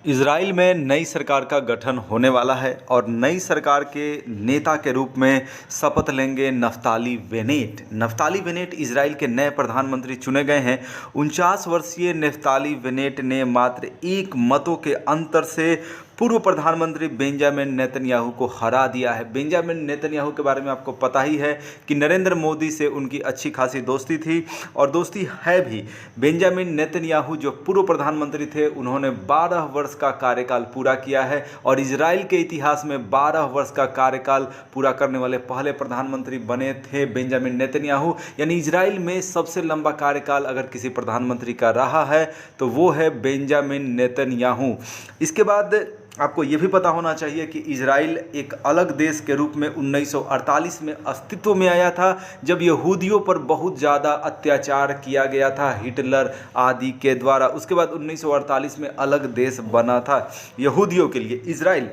Israel में नई सरकार का गठन होने वाला है और नई सरकार के नेता के रूप में शपथ लेंगे Naftali Bennett. Naftali Bennett Israel के नए प्रधानमंत्री चुने गए हैं। 49 वर्षीय नफ्ताली बेनेट ने मात्र 1 मतों के अंतर से पूर्व प्रधानमंत्री बेंजामिन नेतन्याहू को हरा दिया है। बेंजामिन नेतन्याहू के बारे में आपको पता ही है कि नरेंद्र मोदी से उनकी अच्छी खासी दोस्ती थी और दोस्ती है भी। बेंजामिन नेतन्याहू जो पूर्व प्रधानमंत्री थे, उन्होंने 12 वर्ष का कार्यकाल पूरा किया है और इजराइल के इतिहास में 12 वर्ष का कार्यकाल पूरा करने वाले पहले प्रधानमंत्री बने थे बेंजामिन नेतन्याहू। यानी इजराइल में सबसे लंबा कार्यकाल अगर किसी प्रधानमंत्री का रहा है तो वो है बेंजामिन नेतन्याहू। इसके बाद आपको ये भी पता होना चाहिए कि इजराइल एक अलग देश के रूप में 1948 में अस्तित्व में आया था, जब यहूदियों पर बहुत ज़्यादा अत्याचार किया गया था हिटलर आदि के द्वारा। उसके बाद 1948 में अलग देश बना था यहूदियों के लिए इजराइल।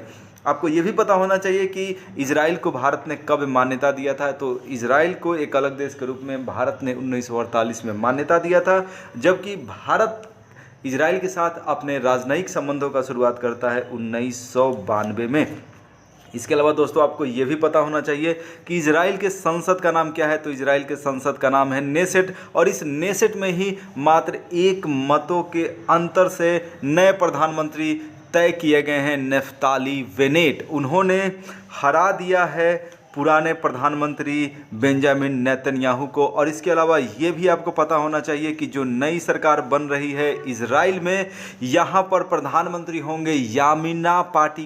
आपको ये भी पता होना चाहिए कि इजराइल को भारत ने कब मान्यता दिया था। तो इजराइल को एक अलग देश के रूप में भारत ने 1948 में मान्यता दिया था, जबकि भारत इजराइल के साथ अपने राजनयिक संबंधों का शुरुआत करता है 1992 में। इसके अलावा दोस्तों आपको ये भी पता होना चाहिए कि इजराइल के संसद का नाम क्या है। तो इजराइल के संसद का नाम है नेसेट और इस नेसेट में ही मात्र 1 मतों के अंतर से नए प्रधानमंत्री तय किए गए हैं नफ्ताली बेनेट। उन्होंने हरा दिया है पुराने प्रधानमंत्री बेंजामिन नेतन्याहू को। और इसके अलावा ये भी आपको पता होना चाहिए कि जो नई सरकार बन रही है इजराइल में, यहाँ पर प्रधानमंत्री होंगे यामीना पार्टी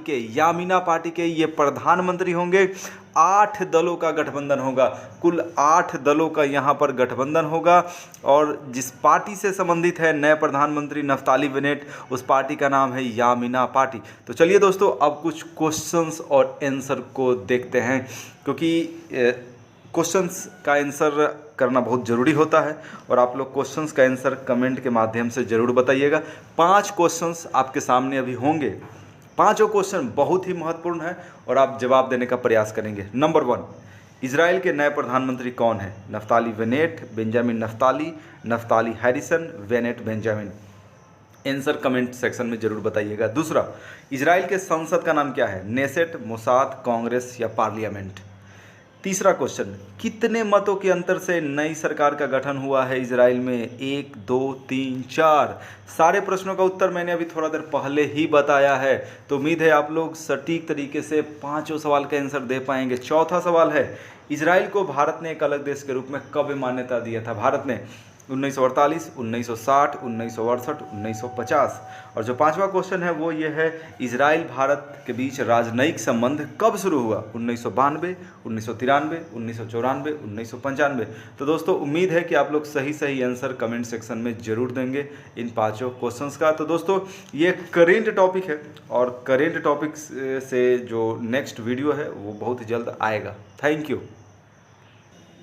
के ये प्रधानमंत्री होंगे। 8 दलों का गठबंधन होगा, कुल 8 दलों का यहाँ पर गठबंधन होगा। और जिस पार्टी से संबंधित है नए प्रधानमंत्री नफ्ताली बेनेट, उस पार्टी का नाम है यामीना पार्टी। तो चलिए दोस्तों अब कुछ क्वेश्चंस और आंसर को देखते हैं, क्योंकि क्वेश्चंस का आंसर करना बहुत ज़रूरी होता है और आप लोग क्वेश्चंस का आंसर कमेंट के माध्यम से ज़रूर बताइएगा। 5 क्वेश्चंस आपके सामने अभी होंगे। 5 क्वेश्चन बहुत ही महत्वपूर्ण है और आप जवाब देने का प्रयास करेंगे। नंबर 1, इजराइल के नए प्रधानमंत्री कौन है? Naftali Bennett, Benjamin Naftali, Naftali Harrison, Bennett Benjamin. Answer comment section में जरूर बताइएगा। दूसरा, इजराइल के संसद का नाम क्या है? नेसेट, मोसाद, कांग्रेस या पार्लियामेंट। तीसरा क्वेश्चन, कितने मतों के अंतर से नई सरकार का गठन हुआ है इजराइल में? 1, 2, 3, 4। सारे प्रश्नों का उत्तर मैंने अभी थोड़ा देर पहले ही बताया है, तो उम्मीद है आप लोग सटीक तरीके से 5 सवाल का आंसर दे पाएंगे। चौथा सवाल है, इजराइल को भारत ने एक अलग देश के रूप में कब मान्यता दिया था? भारत ने 1948, 1960, 1968, 1950। और जो 5वां क्वेश्चन है वो ये है, इजराइल भारत के बीच राजनयिक संबंध कब शुरू हुआ? 1992, 1993, 1994, 1995। तो दोस्तों उम्मीद है कि आप लोग सही आंसर कमेंट सेक्शन में जरूर देंगे इन 5 क्वेश्चंस का। तो दोस्तों ये करेंट टॉपिक है और करेंट टॉपिक से जो नेक्स्ट वीडियो है वो बहुत जल्द आएगा। Thank you.